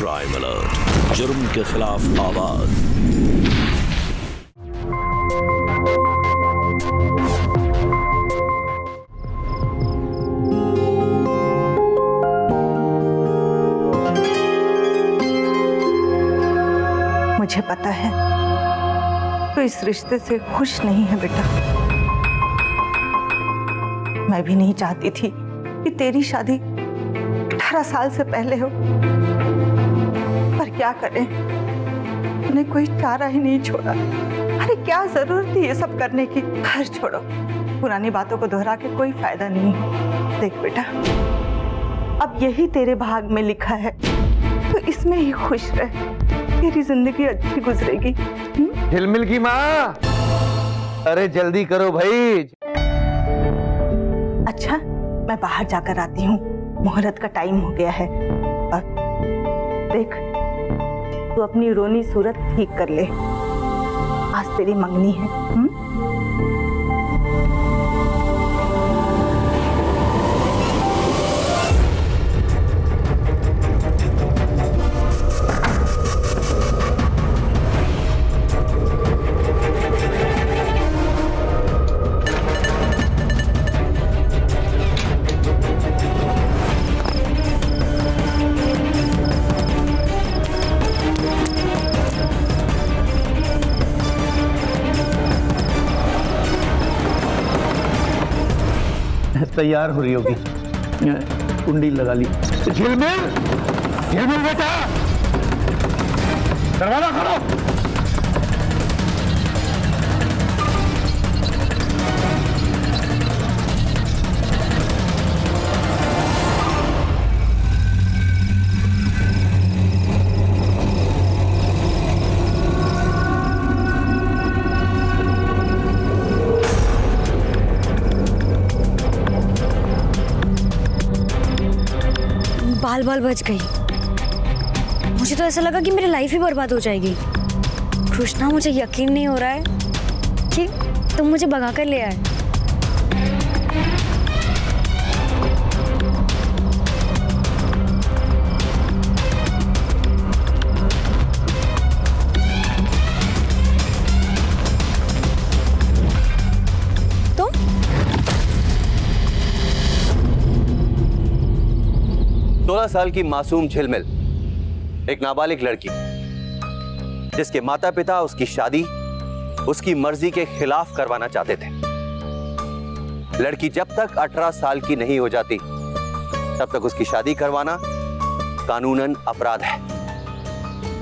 Crime alert, जुर्म के खिलाफ आवाज। मुझे पता है तो इस रिश्ते से खुश नहीं है बेटा। मैं भी नहीं चाहती थी कि तेरी शादी 18 साल से पहले हो, पर क्या करें, उन्हें कोई चारा ही नहीं छोड़ा। अरे क्या जरूरत थी ये सब करने की। खैर छोड़ो, पुरानी बातों को दोहरा के कोई फायदा नहीं है। देख बेटा, अब यही तेरे भाग में लिखा है तो इसमें ही खुश रह, तेरी जिंदगी अच्छी गुजरेगी। झिलमिल की माँ, अरे जल्दी करो भाई। अच्छा, मैं बाहर जाकर आती हूँ, मुहूर्त का टाइम हो गया है। और देख, तू अपनी रोनी सूरत ठीक कर ले, आज तेरी मंगनी है। तैयार हो रही होगी, कुंडी लगा ली। झिलमिल, झिलमिल बेटा, दरवाजा खोलो। बाल बाल बच गई। मुझे तो ऐसा लगा कि मेरी लाइफ ही बर्बाद हो जाएगी। कृष्णा, मुझे यकीन नहीं हो रहा है कि तुम मुझे भगा कर ले आए। तो 16 साल की मासूम झिलमिल, एक नाबालिग लड़की जिसके माता पिता उसकी शादी उसकी मर्जी के खिलाफ करवाना चाहते थे। लड़की जब तक 18 साल की नहीं हो जाती तब तक उसकी शादी करवाना कानूनन अपराध है।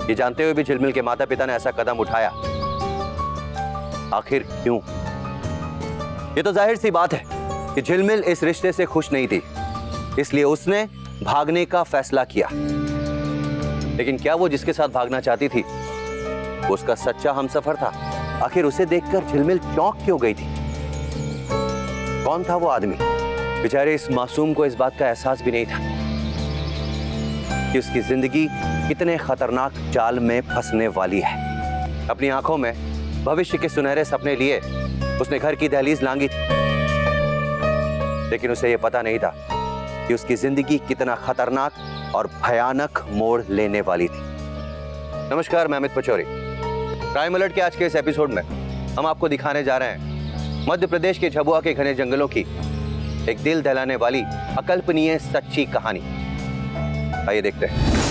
ये जानते हुए भी झिलमिल के माता पिता ने ऐसा कदम उठाया। आखिर क्यों? ये तो जाहिर सी बात है कि झिलमिल इस रिश्ते से खुश नहीं थी, इसलिए उसने भागने का फैसला किया। लेकिन क्या वो जिसके साथ भागना चाहती थी वो उसका सच्चा हमसफर था? आखिर उसे देखकर झिलमिल चौंक क्यों गई थी? कौन था वो आदमी? बेचारे इस मासूम को इस बात का एहसास भी नहीं था कि उसकी जिंदगी कितने खतरनाक जाल में फंसने वाली है। अपनी आंखों में भविष्य के सुनहरे सपने लिए उसने घर की दहलीज लांघी थी, लेकिन उसे यह पता नहीं था कि उसकी जिंदगी कितना खतरनाक और भयानक मोड़ लेने वाली थी। नमस्कार, मैं अमित पचौरी। क्राइम अलर्ट के आज के इस एपिसोड में हम आपको दिखाने जा रहे हैं मध्य प्रदेश के झाबुआ के घने जंगलों की एक दिल दहलाने वाली अकल्पनीय सच्ची कहानी। आइए देखते हैं।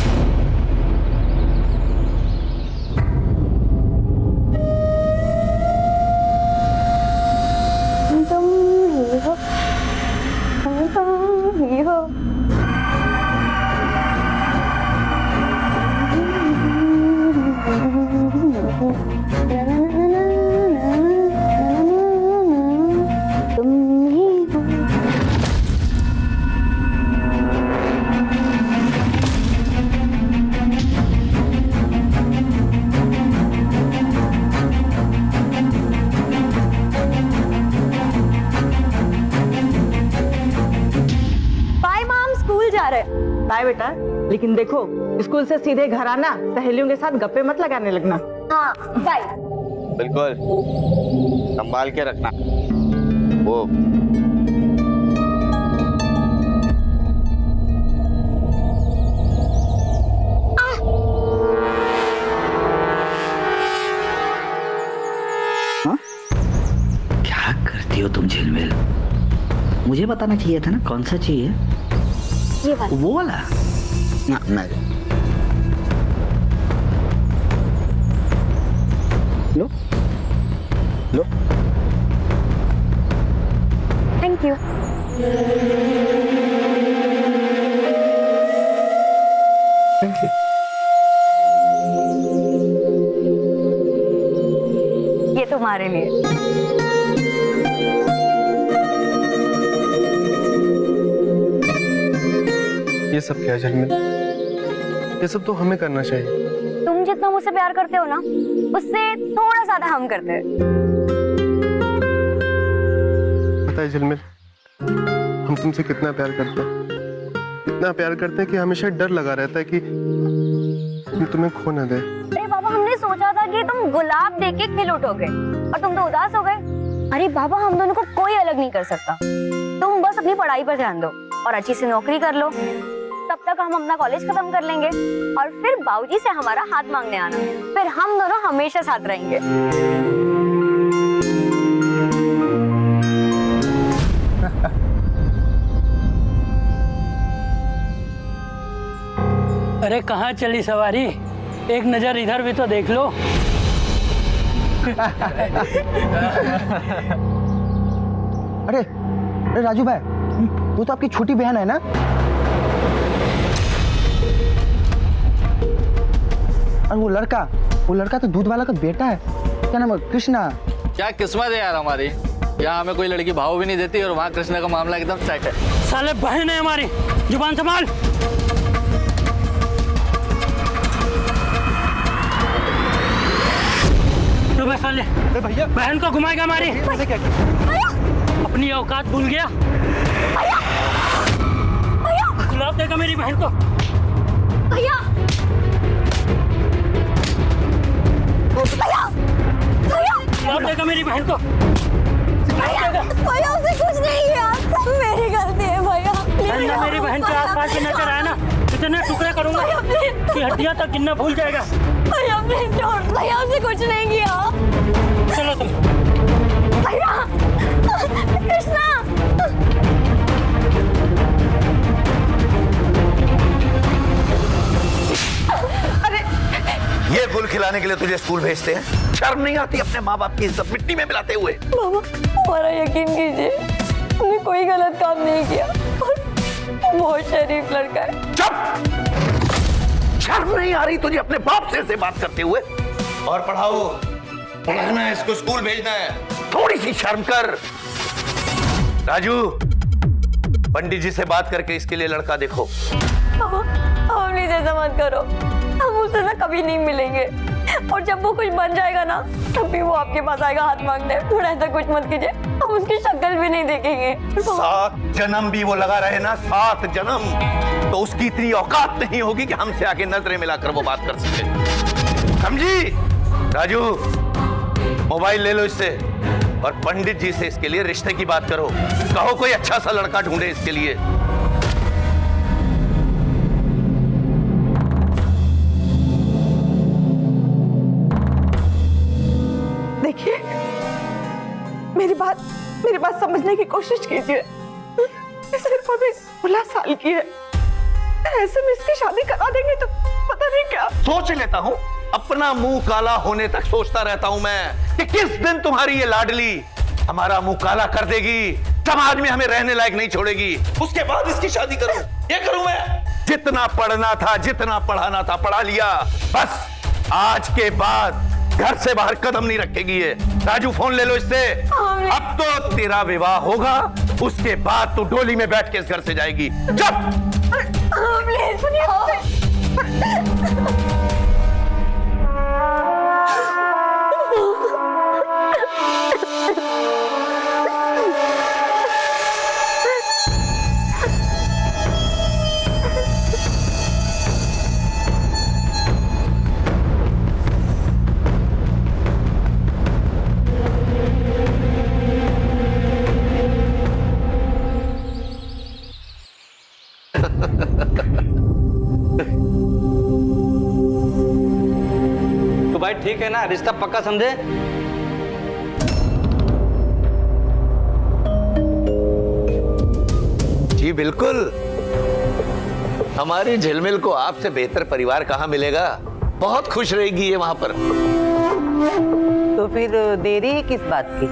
बाय बेटा, लेकिन देखो स्कूल से सीधे घर आना, सहेलियों के साथ गप्पे मत लगाने लगना। हाँ बाय। बिल्कुल संभाल के रखना। वो बताना चाहिए था ना कौन सा चाहिए। ये वाला। वो वाला ना, मैं लो लो। Thank you. Thank you. ये तुम्हारे लिए। ये सब क्या है झिलमिल? ये सब तो हमें करना चाहिए। तुम जितना मुझसे प्यार करते हो ना, उससे थोड़ा ज्यादा हम करते हैं। पता है झिलमिल, हम तुमसे कितना प्यार करते हैं, इतना प्यार करते हैं कि हमेशा डर लगा रहता है कि हम तुम्हें खो न दे। अरे बाबा, हमने सोचा था कि तुम गुलाब देख के खिल उठोगे और तुम तो उदास हो गए। अरे बाबा, हम दोनों को कोई अलग नहीं कर सकता। तुम बस अपनी पढ़ाई पर ध्यान दो और अच्छी सी नौकरी कर लो। तब तक हम अपना कॉलेज खत्म कर लेंगे और फिर बाबूजी से हमारा हाथ मांगने आना। फिर हम दोनों हमेशा साथ रहेंगे। अरे कहाँ चली सवारी? एक नजर इधर भी तो देख लो। अरे अरे राजू भाई, वो तो आपकी छोटी बहन है ना? और वो लड़का तो दूध वाला का बेटा है। क्या नाम है? कृष्णा। क्या किस्मत है यार हमारी, यहाँ हमें कोई लड़की भाव भी नहीं देती और वहाँ कृष्णा का मामला एकदम सेट है। साले बहन है हमारी, जुबान संभाल। तो साले भैया बहन को घुमाएगा हमारी। अपनी औकात भूल गया। गुलाब देगा मेरी बहन को। भैया, गुलाब देगा मेरी बहन को। भैया उसे कुछ नहीं किया, सब मेरी गलती है भैया। बहन मेरी बहन के आसपास से नजर आया ना, इतने टुकड़े करूंगा कि हड्डियां तक गिनना भूल जाएगा। भैया प्लीज छोड़, भैया उसे कुछ नहीं किया। चलो तुम। भैया, कृष्णा। ये गुल खिलाने के लिए तुझे स्कूल भेजते हैं? शर्म नहीं आती अपने माँ बाप की इज्जत मिट्टी में मिलाते हुए? बाबा, हमारा यकीन कीजिए, हमने कोई गलत काम नहीं किया और बहुत शरीफ लड़का है। चुप! शर्म नहीं आ रही तुझे अपने बाप से ऐसे बात करते हुए? और पढ़ाओ, पढ़ाना है, इसको स्कूल भेजना है, थोड़ी सी शर्म कर। राजू, पंडित जी से बात करके इसके लिए लड़का देखो। बाबा, आप प्लीज ऐसा मत करो, हम उससे ना कभी नहीं मिलेंगे और जब वो कुछ बन जाएगा ना, तब भी वो आपके पास आएगा हाथ मांगने। थोड़ा ऐसा कुछ मत कीजिए, हम उसकी शक्ल भी नहीं देखेंगे। 7 जन्म भी वो लगा रहे ना, 7 जन्म, तो उसकी इतनी औकात नहीं होगी कि हमसे आके नजरें मिलाकर वो बात कर सके। समझी? राजू, मोबाइल ले लो इससे और पंडित जी से इसके लिए रिश्ते की बात करो। कहो कोई अच्छा सा लड़का ढूंढे इसके लिए। देखिए, मेरी बात समझने की कोशिश कीजिए। सिर्फ अभी 16 साल की है, ऐसे में इसकी शादी करा देंगे तो पता नहीं क्या। सोच लेता हूँ, अपना मुंह काला होने तक सोचता रहता हूँ मैं कि किस दिन तुम्हारी ये लाडली हमारा मुंह काला कर देगी, समाज में हमें रहने लायक नहीं छोड़ेगी, उसके बाद इसकी शादी करूं। ये करूं मैं? जितना पढ़ना था, जितना पढ़ाना था, पढ़ा लिया। बस आज के बाद घर से बाहर कदम नहीं रखेगी ये। राजू, फोन ले लो इससे। अब तो तेरा विवाह होगा, उसके बाद तू डोली में बैठ के इस घर से जाएगी। चुप! तो भाई ठीक है ना, रिश्ता पक्का समझे? बिल्कुल। हमारी झिलमिल को आपसे बेहतर परिवार कहाँ मिलेगा। बहुत खुश रहेगी ये वहां पर। तो फिर देरी है किस बात की?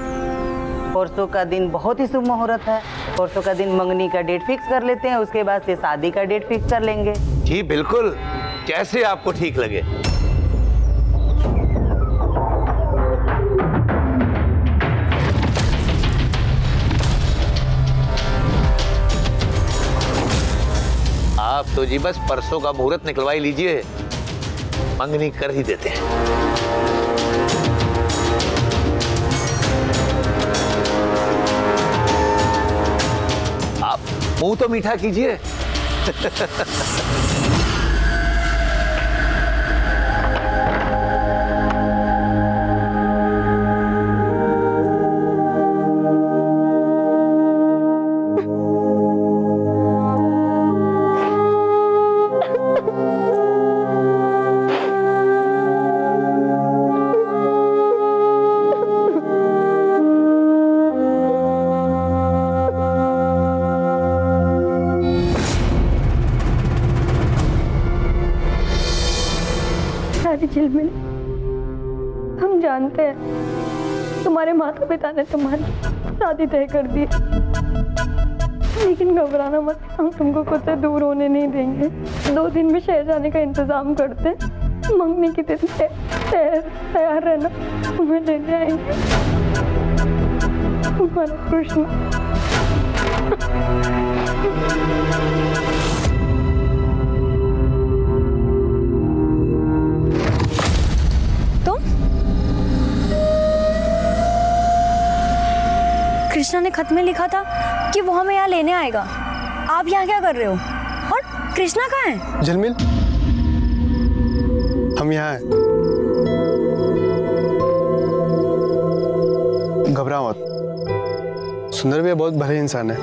परसों का दिन बहुत ही शुभ मुहूर्त है। परसों का दिन मंगनी का डेट फिक्स कर लेते हैं, उसके बाद से शादी का डेट फिक्स कर लेंगे। जी बिल्कुल, जैसे आपको ठीक लगे। आप तो जी बस परसों का मुहूर्त निकलवा ही लीजिए, मंगनी कर ही देते हैं। आप मुंह तो मीठा कीजिए। झिलमिल, हम जानते हैं तुम्हारे माता पिता ने तुम्हारी शादी तय कर दी, लेकिन घबराना मत, हम तुमको खुद से दूर होने नहीं देंगे। 2 दिन में शहर जाने का इंतजाम करते, मंगनी की दिन तैयार रहना, तुम्हें लेने आएंगे। तुम्हारा कृष्ण। कृष्णा ने खत में लिखा था कि वो हमें यहाँ लेने आएगा। आप यहाँ क्या कर रहे हो? और कृष्णा कहाँ है? झिलमिल, हम यहाँ हैं। घबराओ मत। सुंदर भैया बहुत भले इंसान है,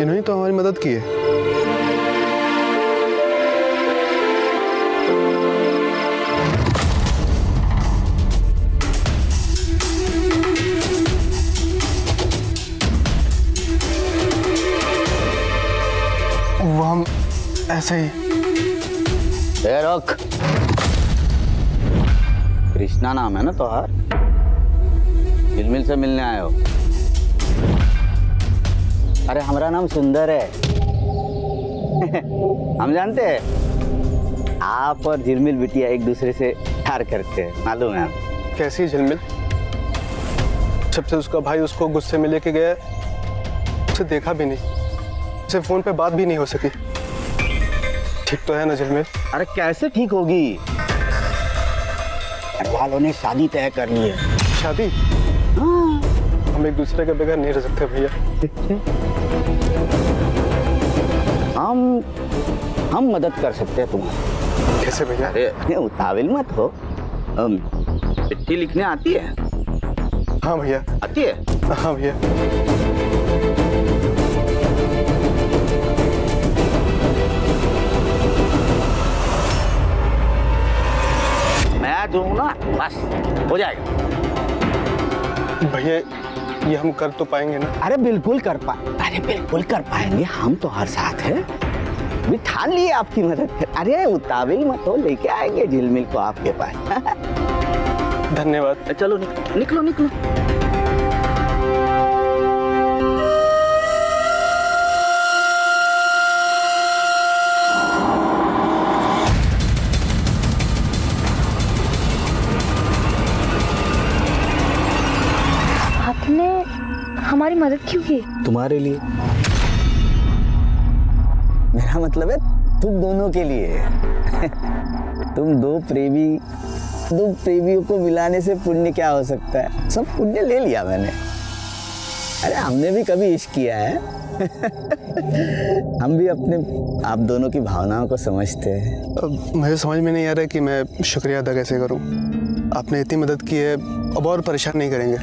इन्होंने तो हमारी मदद की है। वो हम ऐसे ही। रोक। कृष्णा नाम है ना तोहार? झिलमिल से मिलने आए हो? अरे हमारा नाम सुंदर है। हम जानते हैं आप और झिलमिल बिटिया एक दूसरे से प्यार करते हैं, मालूम है? कैसी झिलमिल? जब से उसका भाई उसको गुस्से में लेके गया, उसे देखा भी नहीं, उसे फोन पे बात भी नहीं हो सकी। ठीक तो है ना झिलमिल? अरे कैसे ठीक होगी? घर वालों ने शादी तय कर ली है। शादी? हाँ। हम एक दूसरे के बगैर नहीं रह सकते भैया। हम मदद कर सकते हैं तुम्हारी। कैसे भैया? अरे उतावल मत हो। चिट्ठी लिखने आती है? हाँ भैया। आती है? हाँ भैया। मैं दूँ ना, बस हो जाएगा। भैया ये हम कर तो पाएंगे ना? अरे बिल्कुल कर पाएंगे। हम तो हर साथ हैं। भी ठान लिए आपकी मदद कर। अरे उतावल मत हो, लेके आएंगे झिलमिल को आपके पास। धन्यवाद। चलो निकलो। आपने हमारी मदद क्यों की? तुम्हारे लिए। मेरा मतलब है तुम दोनों के लिए। तुम दो प्रेमियों को मिलाने से पुण्य क्या हो सकता है? सब पुण्य ले लिया मैंने। अरे हमने भी कभी इश्क किया है। हम भी आप दोनों की भावनाओं को समझते हैं। मुझे समझ में नहीं आ रहा है कि मैं शुक्रिया अदा कैसे करूं। आपने इतनी मदद की है, अब और परेशान नहीं करेंगे।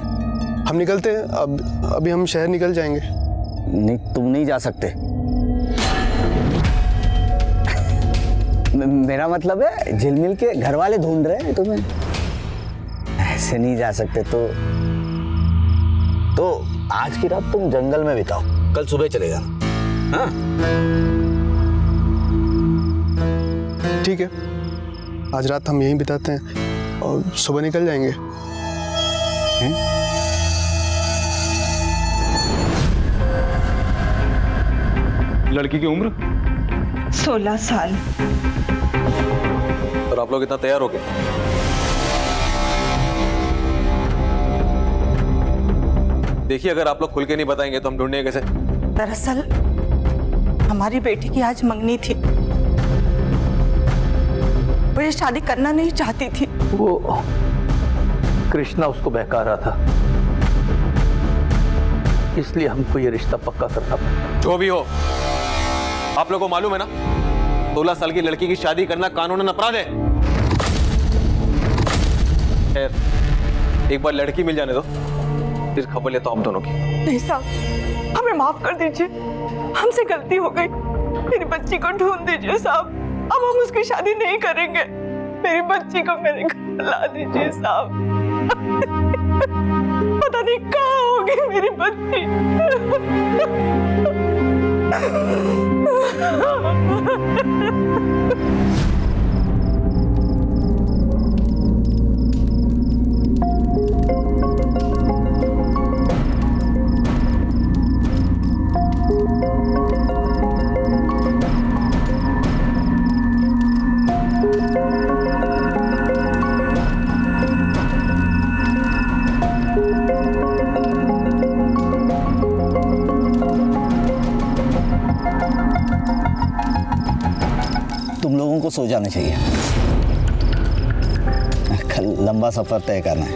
हम निकलते हैं। अभी हम शहर निकल जाएंगे। नहीं, तुम नहीं जा सकते। मेरा मतलब है झिलमिल के घर वाले ढूंढ रहे हैं तुम्हें। ऐसे नहीं जा सकते। तो आज की रात तुम जंगल में बिताओ, कल सुबह चले जाना। हाँ? ठीक है, आज रात हम यहीं बिताते हैं और सुबह निकल जाएंगे। लड़की की उम्र 16 साल। और आप लोग इतना तैयार हो गए? देखिए, अगर आप लोग खुल के नहीं बताएंगे तो हम ढूंढेंगे कैसे? दरअसल हमारी बेटी की आज मंगनी थी। वो ये शादी करना नहीं चाहती थी। वो कृष्णा उसको बहका रहा था, इसलिए हमको ये रिश्ता पक्का करना पड़ा। जो भी हो, आप लोगों को मालूम है ना, 16 साल की लड़की की शादी करना कानूनन अपराध है। खैर, एक बार लड़की मिल जाने दो, फिर खबर लेता हूं हम दोनों की। नहीं साहब, हमें माफ कर दीजिए, हमसे गलती हो गई। मेरी बच्ची को ढूंढ दीजिए साहब, अब हम उसकी शादी नहीं करेंगे। मेरी बच्ची को मेरे घर ला दीजिए साहब। पता नहीं कहाँ होगी मेरी बच्ची। तुम लोगों को सो जाना चाहिए, कल लंबा सफर तय करना है।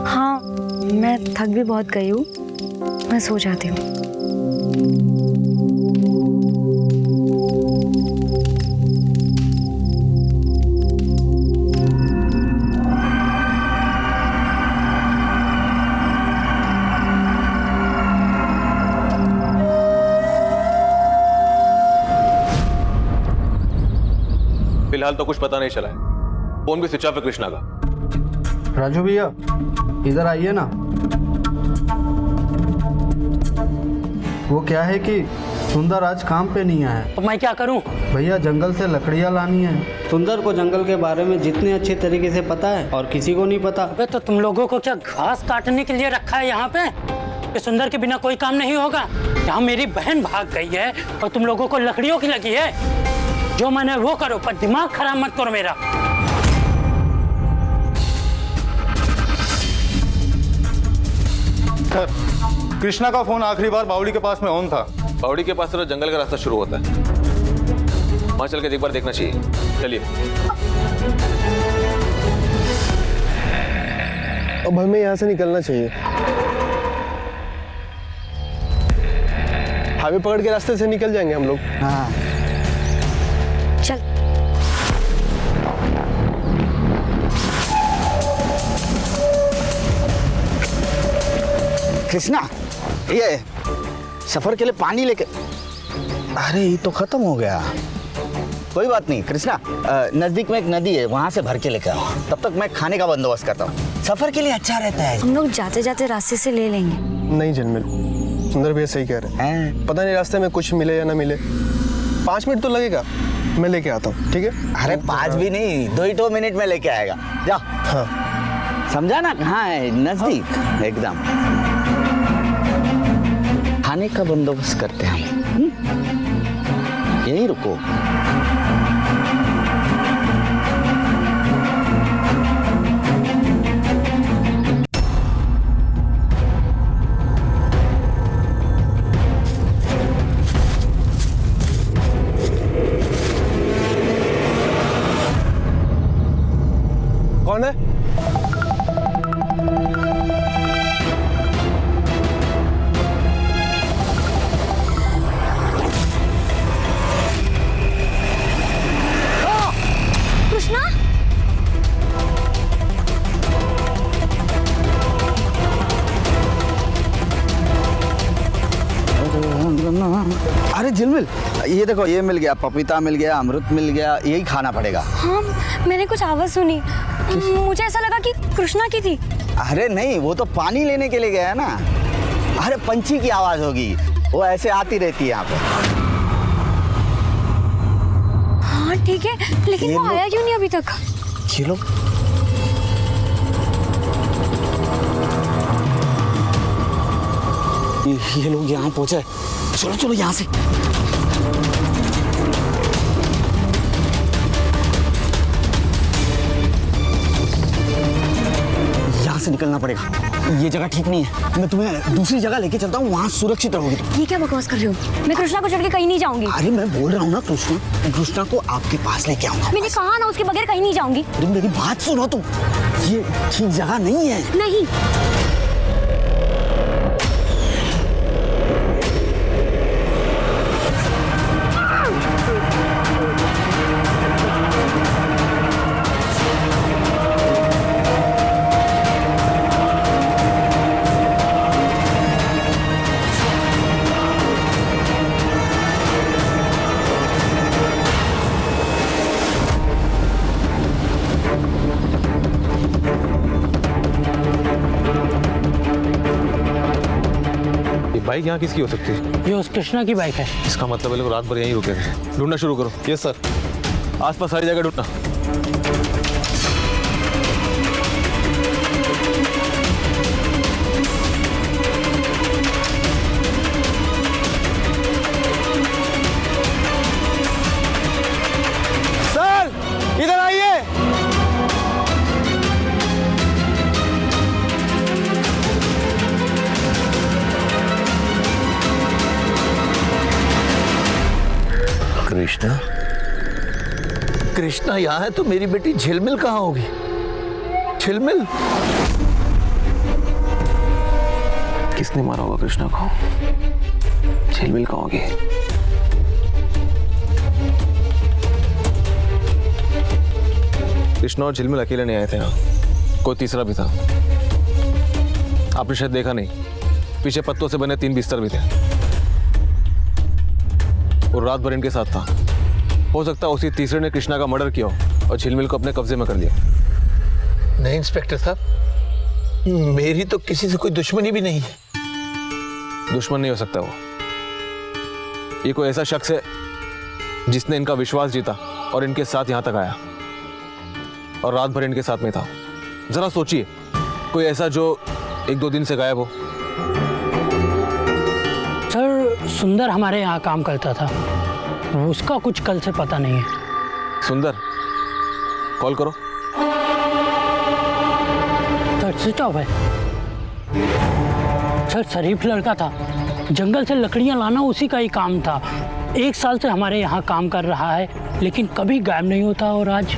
हाँ, मैं थक भी बहुत गई हूँ, मैं सो जाती हूँ। फिलहाल तो कुछ पता नहीं चला है। फोन भी स्विच ऑफ है कृष्णा का। राजू भैया, इधर आइए ना। वो क्या है कि सुंदर आज काम पे नहीं आया। तो मैं क्या करूं? भैया, जंगल से लकड़ियाँ लानी है। सुंदर को जंगल के बारे में जितने अच्छे तरीके से पता है और किसी को नहीं पता। अबे तो तुम लोगों को क्या घास काटने के लिए रखा है यहाँ पे? कि सुंदर के बिना कोई काम नहीं होगा? यहाँ मेरी बहन भाग गई है और तुम लोगों को लकड़ियों की लगी है। जो मैंने वो करो, पर दिमाग खराब मत करो मेरा। कृष्णा का फोन आखिरी बार बावड़ी के पास में ऑन था। बावड़ी के पास से तो जंगल का रास्ता शुरू होता है, वहां चल के एक बार देखना चाहिए। चलिए। अब हमें यहाँ से निकलना चाहिए। हाईवे पकड़ के रास्ते से निकल जाएंगे हम लोग। हाँ, चल। कृष्णा, ये सफर के लिए पानी लेके। अरे ये तो खत्म हो गया। कोई बात नहीं कृष्णा, नजदीक में एक नदी है, वहां से भर के लेकर आओ। तब तक मैं खाने का बंदोबस्त करता हूँ, सफर के लिए अच्छा रहता है। हम लोग जाते जाते रास्ते से ले लेंगे। नहीं झिलमिल, सुंदर भैया सही कह रहे हैं। पता नहीं रास्ते में कुछ मिले या ना मिले। 5 मिनट तो लगेगा, मैं लेके आता हूँ। ठीक है? अरे 5 भी नहीं, 2 मिनट में लेके आएगा। जा। हाँ, समझा ना, कहाँ है? नजदीक एकदम। खाने का बंदोबस्त करते हैं हम। यहीं रुको। कौन है? कृष्णा, अरे झिलमिल, ये देखो, ये मिल गया, पपीता मिल गया, अमृत मिल गया, यही खाना पड़ेगा। हाँ, मैंने कुछ आवाज सुनी, मुझे ऐसा लगा कि कृष्णा की थी। अरे नहीं, वो तो पानी लेने के लिए गया है ना। अरे पंछी की आवाज होगी। वो ऐसे आती रहती है यहाँ पे। हाँ ठीक है, लेकिन वो आया क्यों नहीं अभी तक? ये लोग ये लोग यहाँ पहुंचे। चलो चलो यहाँ से। यहाँ से निकलना पड़ेगा, ये जगह ठीक नहीं है। मैं तुम्हें दूसरी जगह लेके चलता हूँ, वहाँ सुरक्षित रहोगी। ये क्या बकवास कर रही हो? मैं कृष्णा को छोड़ के कहीं नहीं जाऊंगी। अरे मैं बोल रहा हूँ ना, कृष्णा को आपके पास लेके आऊंगा। मैंने कहा ना, उसके बगैर कहीं नहीं जाऊंगी। अरे मेरी बात सुनो तुम, ये ठीक जगह नहीं है। नहीं। बाइक यहाँ किसकी हो सकती है? ये उस कृष्णा की बाइक है। इसका मतलब है लोग रात भर यहीं रुके थे। ढूंढना शुरू करो। यस सर, आसपास सारी जगह ढूंढना। सर इधर आइए। कृष्णा, कृष्णा यहाँ है तो मेरी बेटी झिलमिल कहाँ होगी? झिलमिल किसने मारा होगा कृष्णा को? झिलमिल कहाँ होगी? कृष्णा और झिलमिल अकेले नहीं आए थे यहाँ, कोई तीसरा भी था। आपने शायद देखा नहीं, पीछे पत्तों से बने 3 बिस्तर भी थे और रात भर इनके साथ था। हो सकता है उसी तीसरे ने कृष्णा का मर्डर किया और झिलमिल को अपने कब्जे में कर लिया। नहीं इंस्पेक्टर साहब, मेरी तो किसी से कोई दुश्मनी भी नहीं है। दुश्मन नहीं हो सकता वो, ये कोई ऐसा शख्स है जिसने इनका विश्वास जीता और इनके साथ यहां तक आया और रात भर इनके साथ में था। जरा सोचिए, कोई ऐसा जो 1-2 दिन से गायब हो। सर सुंदर हमारे यहाँ काम करता था, उसका कुछ कल से पता नहीं है। सुंदर, कॉल करो। सर स्विच ऑफ है। सर शरीफ लड़का था, जंगल से लकड़ियाँ लाना उसी का ही काम था। 1 साल से हमारे यहाँ काम कर रहा है, लेकिन कभी गायब नहीं होता। और आज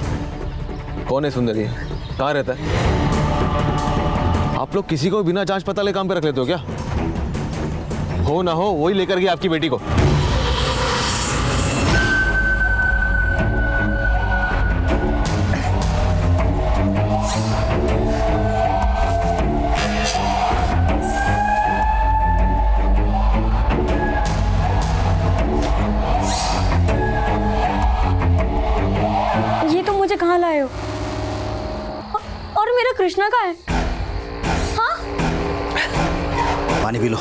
कौन है सुंदर? ये कहाँ रहता है? आप लोग किसी को बिना जांच पता ले काम पे रख लेते हो क्या? हो ना हो वही लेकर गया आपकी बेटी को। ये तो मुझे कहाँ लाए हो? और मेरा कृष्णा कहाँ है? हाँ? पानी पी लो।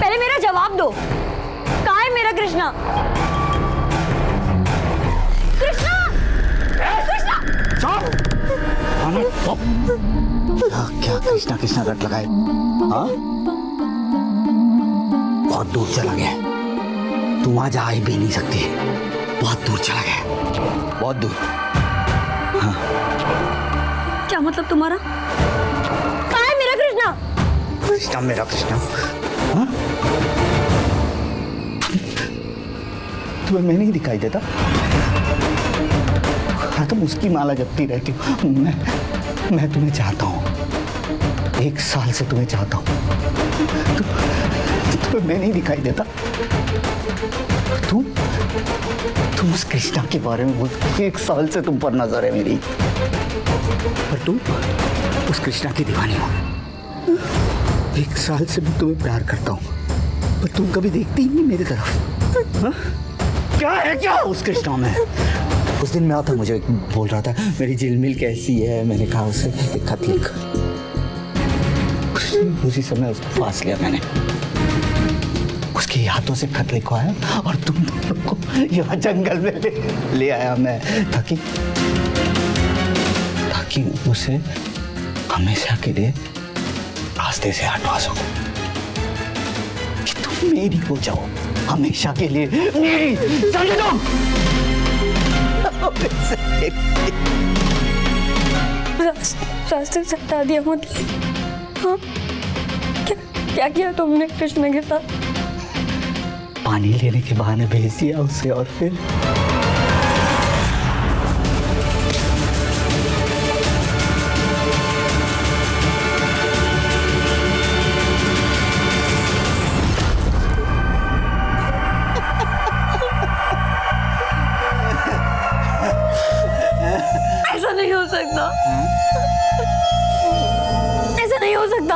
पहले मेरा जवाब दो, कहाँ है मेरा कृष्णा? कृष्णा! कृष्णा! क्या कृष्णा कृष्णा रट लगाए? हाँ? बहुत दूर चला गया, तुम आज आ भी नहीं सकती। बहुत दूर चला गया, बहुत दूर। हाँ। क्या मतलब तुम्हारा? कहाँ है मेरा कृष्णा? कृष्णा, मेरा कृष्णा। हाँ? तुम्हें मैं नहीं दिखाई देता? हाँ, तुम उसकी माला जपती रहती हो। मैं तुम्हें चाहता हूँ, 1 साल से तुम्हें चाहता हूँ। तुम्हें मैं नहीं दिखाई देता? तुम उस कृष्णा के बारे में बोलती, 1 साल से तुम पर नजर है मेरी, पर तुम उस कृष्णा की दीवानी हो। 1 साल से मैं तुम्हें प्यार करता हूँ, पर तुम कभी देखती ही नहीं मेरी तरफ। हाँ? क्या है क्या उस कृष्णा में? उस दिन मैं आता, मुझे बोल रहा था मेरी झिलमिल कैसी है। मैंने कहा उसे एक खत लिख। उसी समय उसको फांस लिया मैंने। उसके हाथों से खत लिखवाया और तुम दोनों को यहाँ जंगल में ले आया मैं, ताकि उसे हमेशा के लिए रास्ते से हटवा सकूं, कि तुम मेरी हो जाओ हमेशा के लिए, मेरी, समझे तुम? रास्ते से हटा दिया मतलब? हाँ? क्या किया तुमने कृष्ण के साथ? पानी लेने के बहाने भेज दिया उसे, और फिर ऐसा नहीं हो सकता, ऐसा नहीं हो सकता।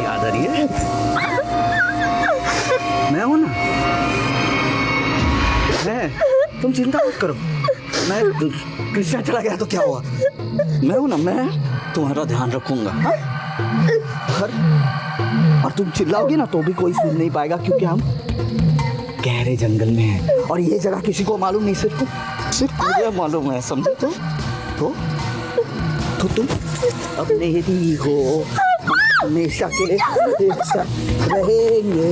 याद आ रही है? मैं हूं ना, तुम चिंता मत करो। मैं कृष्णा चला गया तो क्या हुआ, मैं हूं ना, मैं तुम्हारा ध्यान रखूंगा। और तुम चिल्लाओगी ना तो भी कोई सुन नहीं पाएगा, क्योंकि हम गहरे जंगल में हैं और ये जगह किसी को मालूम नहीं, सिर्फ मुझे मालूम है, समझे? तो तुम अब मेरी हो, हमेशा के लिए एक साथ रहेंगे,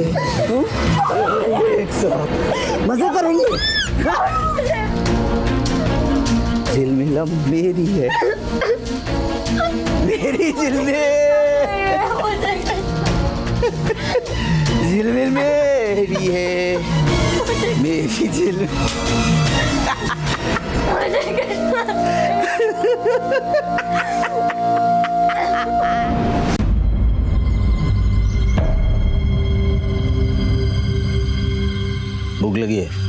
एक साथ मजे करेंगे। झिलमिल मेरी है, मेरी झिलमिल, झिलमिल मेरी है, मेरी झिलमिल। भूख लगी है?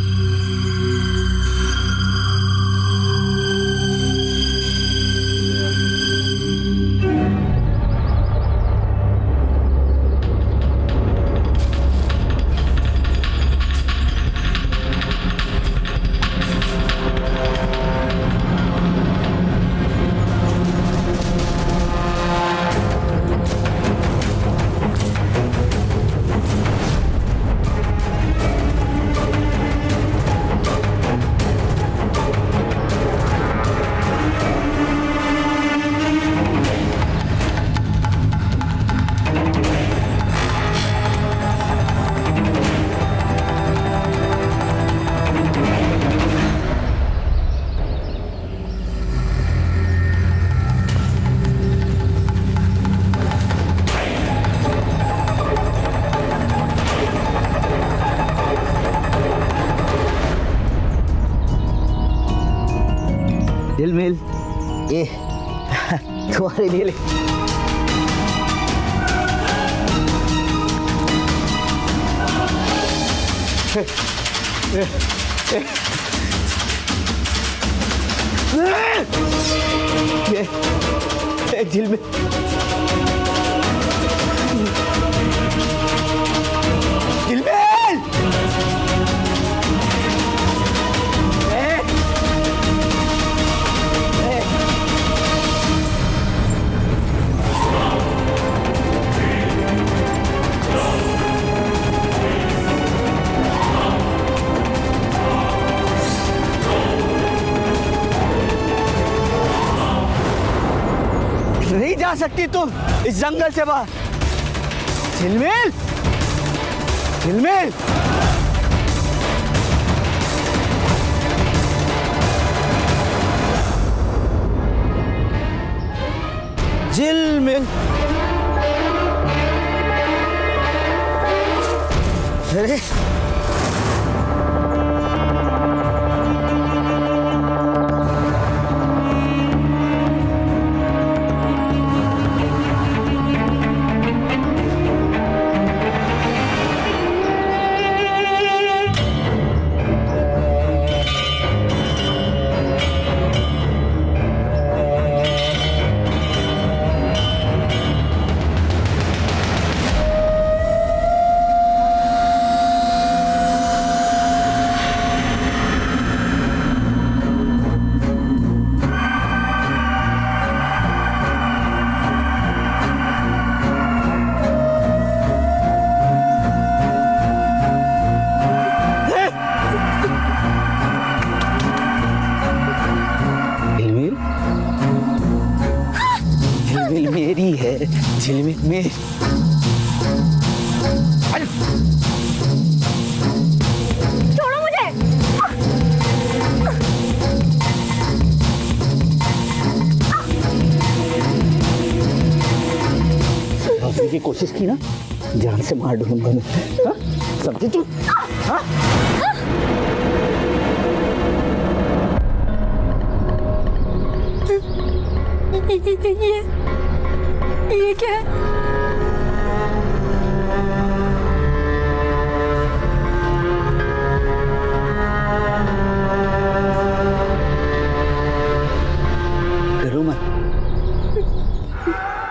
झिलमिल, ये तुम्हारे लिए ये झिलमिल, झिलमिल, नहीं जा सकती तुम इस जंगल से बाहर। झिलमिल, झिलमिल, झिलमिल, अरे मैं छोड़ो मुझे। रोकने की कोशिश की ना, जान से मार दूंगा मैं। हाँ? समझी तू? हाँ? ये क्या है? डरो मत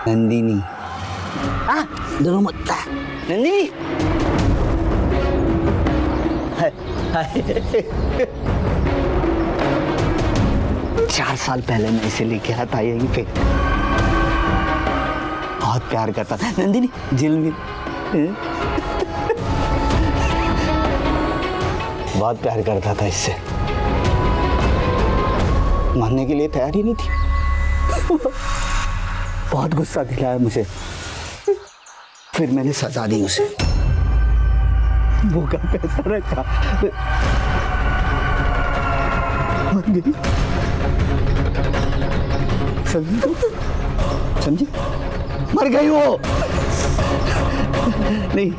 नंदिनी। डरो मत नंदिनी। हाय, हाय। 4 साल पहले मैं इसे लेके आया था यहीं पे। बहुत प्यार करता था नंदिनी, झिलमिल। बहुत प्यार करता था इससे, मानने के लिए तैयार ही नहीं थी। बहुत गुस्सा दिलाया मुझे, फिर मैंने सजा दी उसे। भूखा पैसा रखा, मर गई। समझी तू? समझी? मर गई वो। नहीं,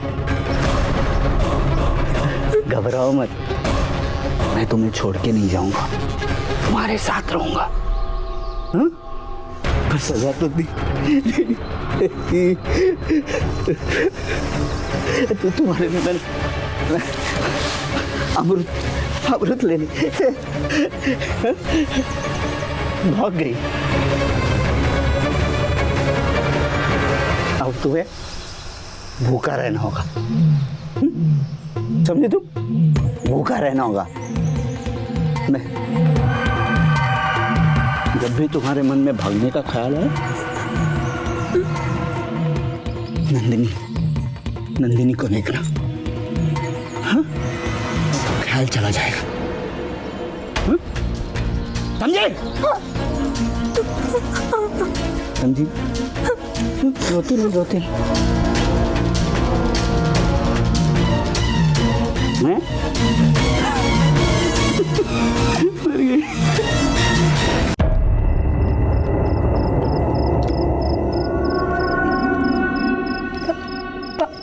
घबराओ मत, मैं तुम्हें छोड़ के नहीं जाऊंगा, तुम्हारे साथ रहूंगा। हाँ? पर सजा तो दी। तो तुम्हारे में मैंने अमृत ले ली, भाग गई। अब तुम्हें भूखा रहना होगा, समझे तुम? भूखा रहना होगा। मैं जब भी तुम्हारे मन में भागने का ख्याल है, नंदिनी को देखना। हाँ? ख्याल चला जाएगा। हाँ? समझे? समझी? रोती नहीं। मैं मर गई।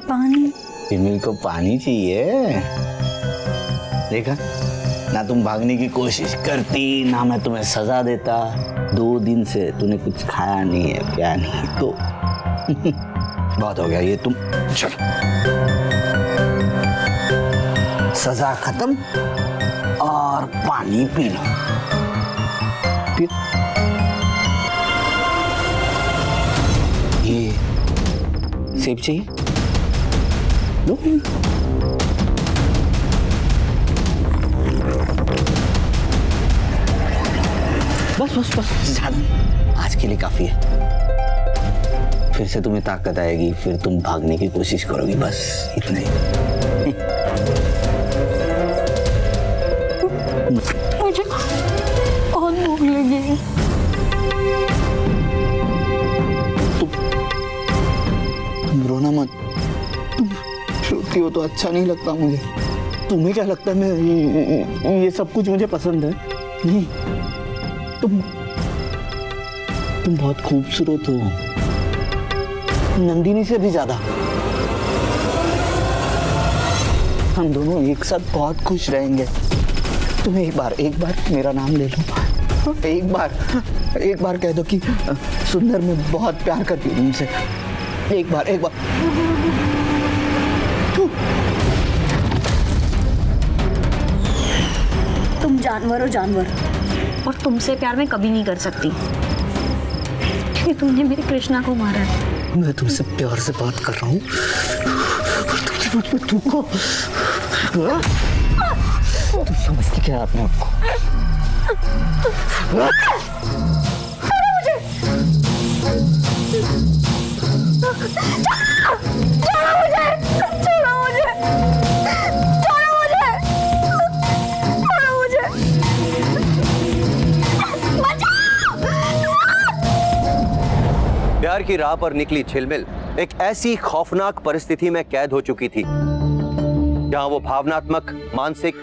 पानी। झिलमिल को पानी चाहिए। देखा ना, तुम भागने की कोशिश करती ना, मैं तुम्हें सजा देता। 2 दिन से तूने कुछ खाया नहीं है, पिया नहीं है, तो बहुत हो गया ये। तुम चलो, सजा खत्म और पानी पी लो। ये सेब चाहिए? लो। बस ज्यादा, आज के लिए काफी है। फिर से तुम्हें ताकत आएगी, फिर तुम भागने की कोशिश करोगी, बस इतना ही। मुझे बहुत भूख लगी है। तुम रोना मत, तुम रोती हो तो अच्छा नहीं लगता मुझे। तुम्हें क्या लगता है मैं ये सब कुछ मुझे पसंद है? नहीं, तुम बहुत खूबसूरत हो, नंदिनी से भी ज्यादा। हम दोनों एक साथ बहुत खुश रहेंगे। तुम एक बार मेरा नाम ले लो। एक बार कह दो कि सुंदर, मैं बहुत प्यार करती हूँ तुमसे। एक बार तुम जानवर हो, जानवर, और तुमसे प्यार मैं कभी नहीं कर सकती, क्योंकि तुमने मेरी कृष्णा को मारा है। मैं तुमसे प्यार से बात कर रहा हूँ, तुम समझती क्या अपने आप को? प्यार की राह पर निकली झिलमिल एक ऐसी खौफनाक परिस्थिति में कैद हो चुकी थी जहां वो भावनात्मक, मानसिक,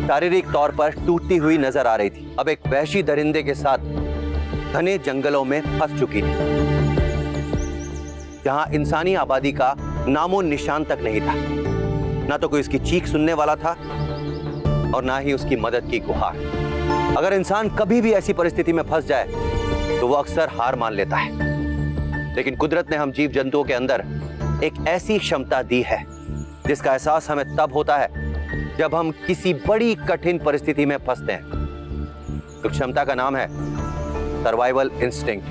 शारीरिक तौर पर टूटती हुई नजर आ रही थी। अब एक वहशी दरिंदे के साथ घने जंगलों में फंस चुकी थी, जहां इंसानी आबादी का नामो निशान तक नहीं था। ना तो कोई उसकी चीख सुनने वाला था और ना ही उसकी मदद की गुहार। अगर इंसान कभी भी ऐसी परिस्थिति में फंस जाए तो वो अक्सर हार मान लेता है, लेकिन कुदरत ने हम जीव जंतुओं के अंदर एक ऐसी क्षमता दी है जिसका एहसास हमें तब होता है जब हम किसी बड़ी कठिन परिस्थिति में फंसते हैं। तो क्षमता का नाम है सर्वाइवल इंस्टिंक्ट,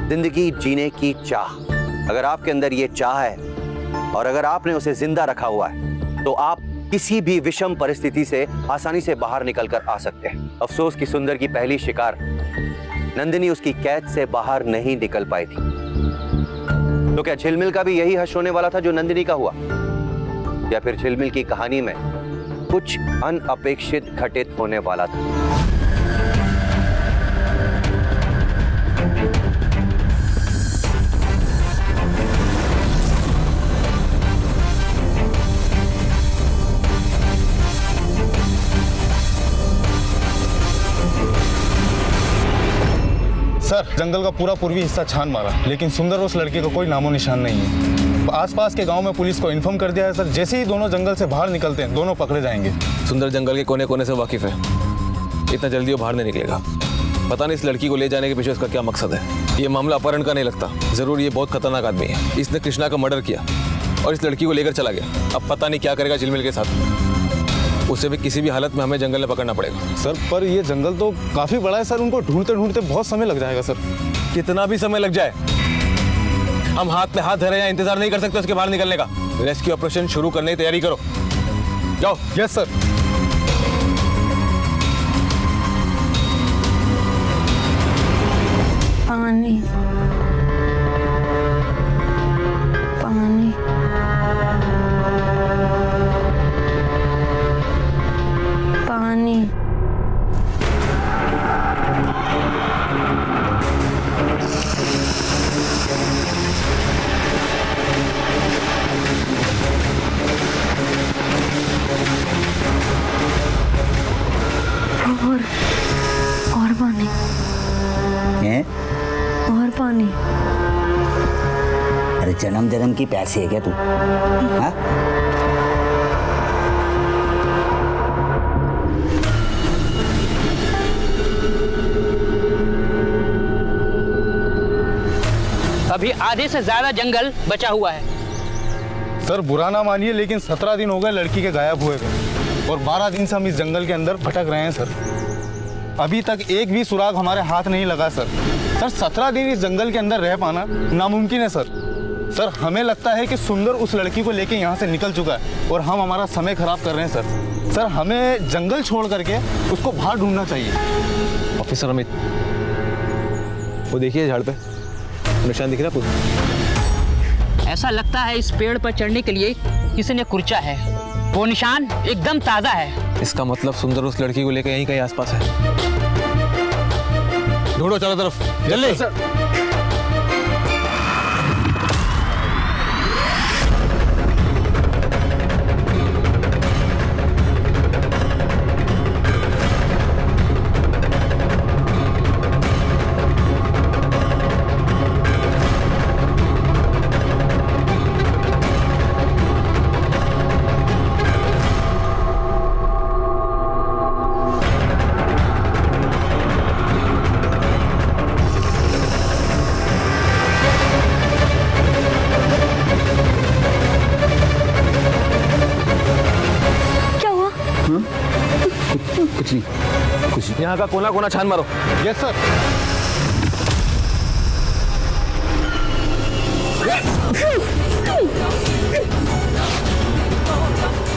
जिंदगी जीने की चाह। अगर आपके अंदर ये चाह है और अगर आपने उसे जिंदा रखा हुआ है तो आप किसी भी विषम परिस्थिति से आसानी से बाहर निकलकर आ सकते हैं। अफसोस कि सुंदर की पहली शिकार नंदिनी उसकी कैद से बाहर नहीं निकल पाई थी। तो क्या झिलमिल का भी यही हश्र होने वाला था जो नंदिनी का हुआ, या फिर झिलमिल की कहानी में कुछ अनअपेक्षित घटित होने वाला था? सर, जंगल का पूरा पूर्वी हिस्सा छान मारा, लेकिन सुंदर उस लड़के का कोई नामो निशान नहीं है। आसपास के गांव में पुलिस को इन्फॉर्म कर दिया है सर। जैसे ही दोनों जंगल से बाहर निकलते हैं, दोनों पकड़े जाएंगे। सुंदर जंगल के कोने कोने से वाकिफ है, इतना जल्दी वो बाहर नहीं निकलेगा। पता नहीं इस लड़की को ले जाने के पीछे उसका क्या मकसद है। ये मामला अपहरण का नहीं लगता, जरूर ये बहुत खतरनाक आदमी है। इसने कृष्णा का मर्डर किया और इस लड़की को लेकर चला गया। अब पता नहीं क्या करेगा झिलमिल के साथ। उसे भी किसी भी हालत में हमें जंगल में पकड़ना पड़ेगा। सर, पर ये जंगल तो काफी बड़ा है सर, उनको ढूंढते ढूंढते बहुत समय लग जाएगा सर। कितना भी समय लग जाए, हम हाथ में हाथ धरे या इंतजार नहीं कर सकते उसके बाहर निकलने का। रेस्क्यू ऑपरेशन शुरू करने की तैयारी करो, जाओ। Yes sir. पानी पानी पानी और पानी हैं? और पानी। अरे जन्म जन्म की प्यासी है क्या तू? हाँ? अभी आधे से ज्यादा जंगल बचा हुआ है। सर, बुरा ना मानिए, लेकिन 17 दिन हो गए लड़की के गायब हुए और 12 दिन से हम इस जंगल के अंदर भटक रहे हैं सर। अभी तक एक भी सुराग हमारे हाथ नहीं लगा सर। सर, 17 दिन इस जंगल के अंदर रह पाना नामुमकिन है सर। सर, हमें लगता है कि सुंदर उस लड़की को लेके यहाँ से निकल चुका है और हम हमारा समय खराब कर रहे हैं सर। सर, हमें जंगल छोड़ करके उसको बाहर ढूंढना चाहिए। ऑफिसर अमित, वो देखिए झाड़ पे निशान दिख रहा है। ऐसा लगता है इस पेड़ पर चढ़ने के लिए किसी ने कुर्चा है। वो निशान एकदम ताजा है। इसका मतलब सुंदर उस लड़की को लेकर यहीं कहीं आसपास है। ढूंढो चारों तरफ, जल्दी। कुछ यहाँ का कोना कोना छान मारो। Yes sir.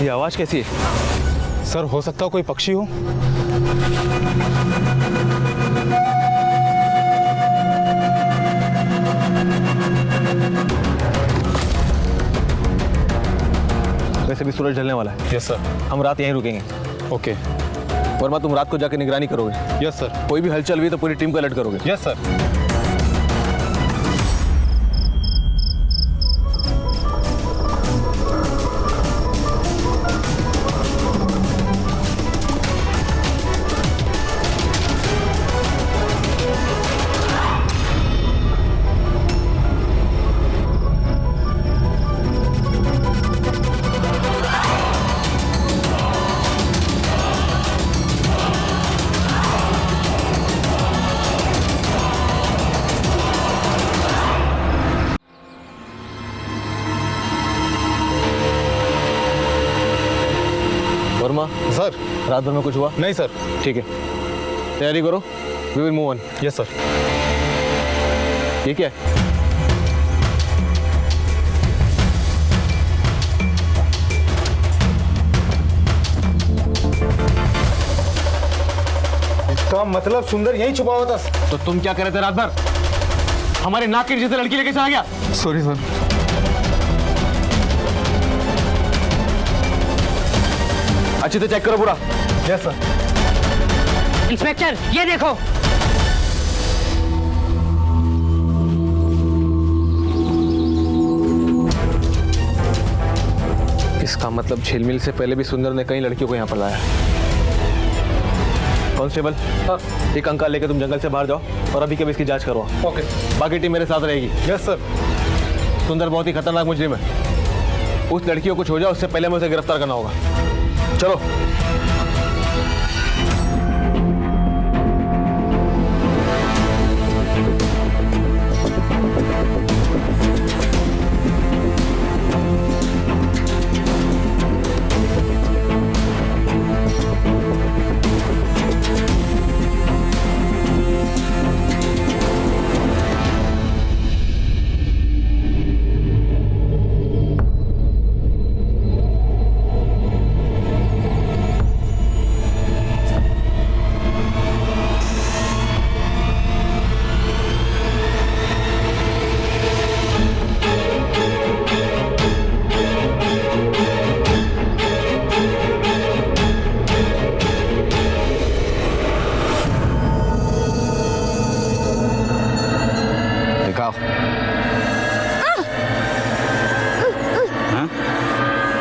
ये आवाज कैसी है? सर, हो सकता है कोई पक्षी हो। वैसे भी सूरज ढलने वाला है। Yes sir. हम रात यहीं रुकेंगे। ओके। वर्मा, तुम रात को जाके निगरानी करोगे। Yes sir. कोई भी हलचल हुई तो पूरी टीम को अलर्ट करोगे। Yes sir. वर्मा सर। रात भर में कुछ हुआ? नहीं सर। ठीक है, तैयारी करो, we will move on. Yes sir. ये क्या है? इसका मतलब सुंदर यहीं छुपा हुआ था। तो तुम क्या कर रहे थे रात भर? हमारे नाक के नीचे से लड़की लेके चला गया। Sorry sir. अच्छे से चेक करो पूरा। Yes sir. इंस्पेक्टर ये देखो। इसका मतलब झिलमिल से पहले भी सुंदर ने कई लड़कियों को यहाँ पर लाया। कांस्टेबल, एक अंकल लेके तुम जंगल से बाहर जाओ और अभी कभी इसकी जांच करो। ओके। बाकी टीम मेरे साथ रहेगी। Yes sir. सुंदर बहुत ही खतरनाक मुजरिम है। उस लड़कियों को छोड़ जाओ, उससे पहले हमें उसे गिरफ्तार करना होगा। चलो।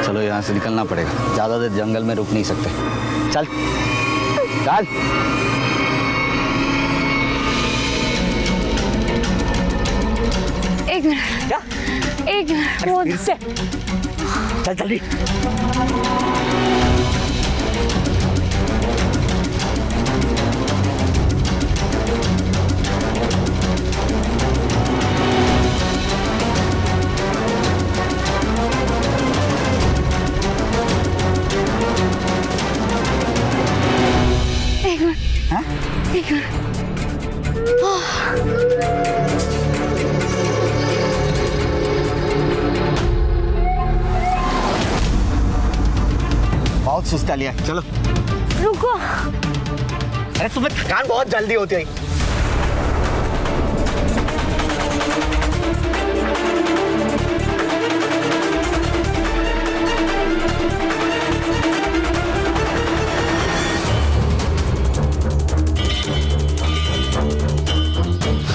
चलो यहाँ से निकलना पड़ेगा, ज्यादा देर जंगल में रुक नहीं सकते। चल चल। एक मिनट। क्या? एक मिनट वो से। चल जल्दी। एक मिनट। बहुत सुस्ता लिया, चलो। रुको। अरे तुम्हें थकान बहुत जल्दी होती है।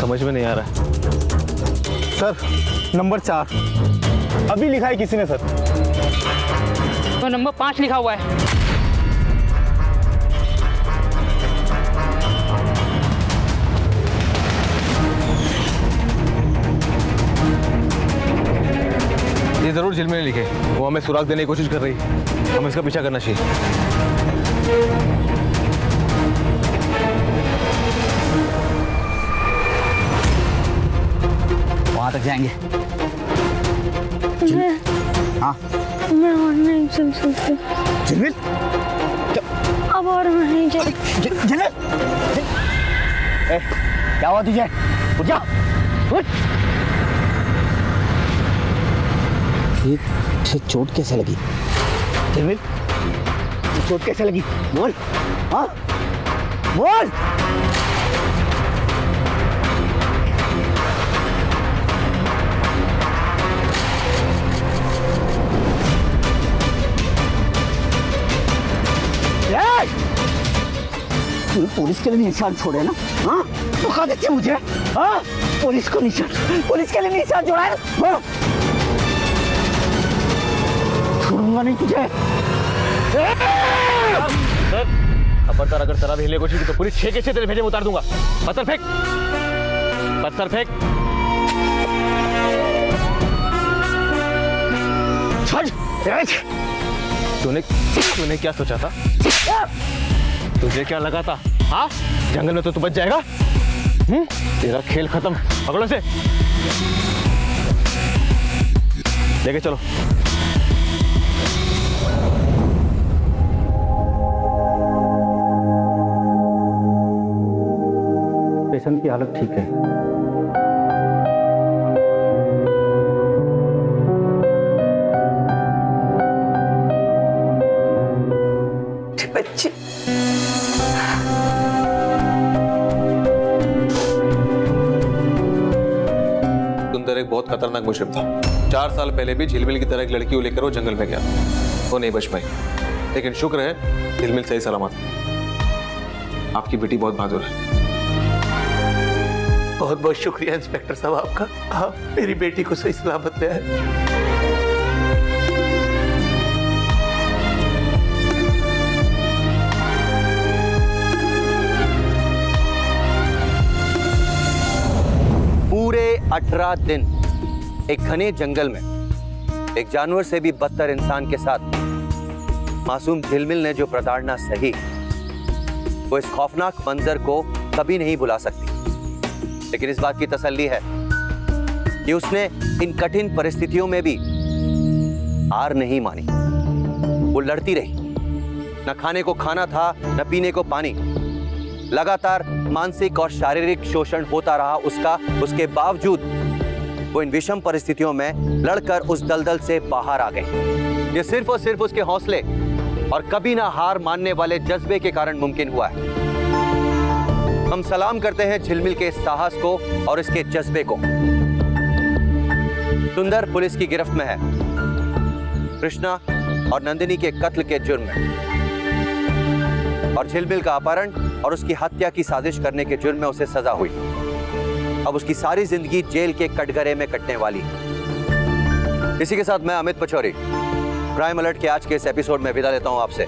समझ में नहीं आ रहा। सर नंबर 4 अभी लिखा है किसी ने सर। तो नंबर 5 लिखा हुआ है। ये जरूर झिलमिल लिखे, वो हमें सुराग देने की कोशिश कर रही है। हमें इसका पीछा करना चाहिए। वहां तक जाएंगे। हाँ मैं और नहीं चल सकती। झिलमिल, अब और मैं नहीं चल। झिलमिल, क्या हुआ तुझे? उठ जा, उठ। ये चोट कैसे लगी? झिलमिल, चोट कैसे लगी? बोल, हाँ बोल। पुलिस के लिए निशान छोड़े ना? हाँ धोखा देते मुझे। हाँ पुलिस को निशान, पुलिस के लिए निशान जोड़ा है। हाँ छोड़ूंगा नहीं तुझे। खबरदार अगर तेरा भी हिले कोशिश की तो पुलिस 6 के 6 तेरे भेजे में उतार दूंगा। पत्थर फेंक, पत्थर फेंक। तूने क्या सोचा था? तुझे क्या लगा था? हाँ जंगल में तो तू बच जाएगा। तेरा खेल खत्म। पकड़ो से, लेके चलो। पेशेंट की हालत ठीक है। बच्ची सुंदर एक बहुत खतरनाक मुजरिम था। 4 साल पहले भी झिलमिल की तरह एक लड़की को लेकर वो जंगल में गया, वो नहीं बच पाई, लेकिन शुक्र है झिलमिल सही सलामत है। आपकी बेटी बहुत बहादुर है। बहुत बहुत शुक्रिया इंस्पेक्टर साहब आपका, आप मेरी बेटी को सही सलामत ले आए। पूरे 18 दिन एक घने जंगल में एक जानवर से भी बदतर इंसान के साथ मासूम झिलमिल ने जो प्रताड़ना सही, वो इस खौफनाक मंजर को कभी नहीं भुला सकती। लेकिन इस बात की तसल्ली है कि उसने इन कठिन परिस्थितियों में भी हार नहीं मानी। वो लड़ती रही। न खाने को खाना था, न पीने को पानी। लगातार मानसिक और शारीरिक शोषण होता रहा उसका। उसके बावजूद वो इन विषम परिस्थितियों में लड़कर उस दलदल से बाहर आ गई। ये सिर्फ और सिर्फ उसके हौसले और कभी ना हार मानने वाले जज्बे के कारण मुमकिन हुआ है। हम सलाम करते हैं झिलमिल के इस साहस को और इसके जज्बे को। सुंदर पुलिस की गिरफ्त में है, कृष्णा और नंदिनी के कत्ल के जुर्म में, और झिलमिल का अपहरण और उसकी हत्या की साजिश करने के जुर्म में उसे सजा हुई। अब उसकी सारी जिंदगी जेल के कटघरे में कटने वाली है। इसी के साथ मैं अमित पचौरी क्राइम अलर्ट के आज के इस एपिसोड में विदा लेता हूं आपसे।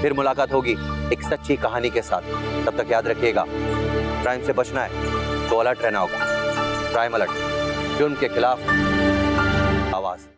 फिर मुलाकात होगी एक सच्ची कहानी के साथ। तब तक याद रखिएगा, क्राइम से बचना है तो अलर्ट रहना होगा। क्राइम अलर्ट, जुर्म के खिलाफ आवाज।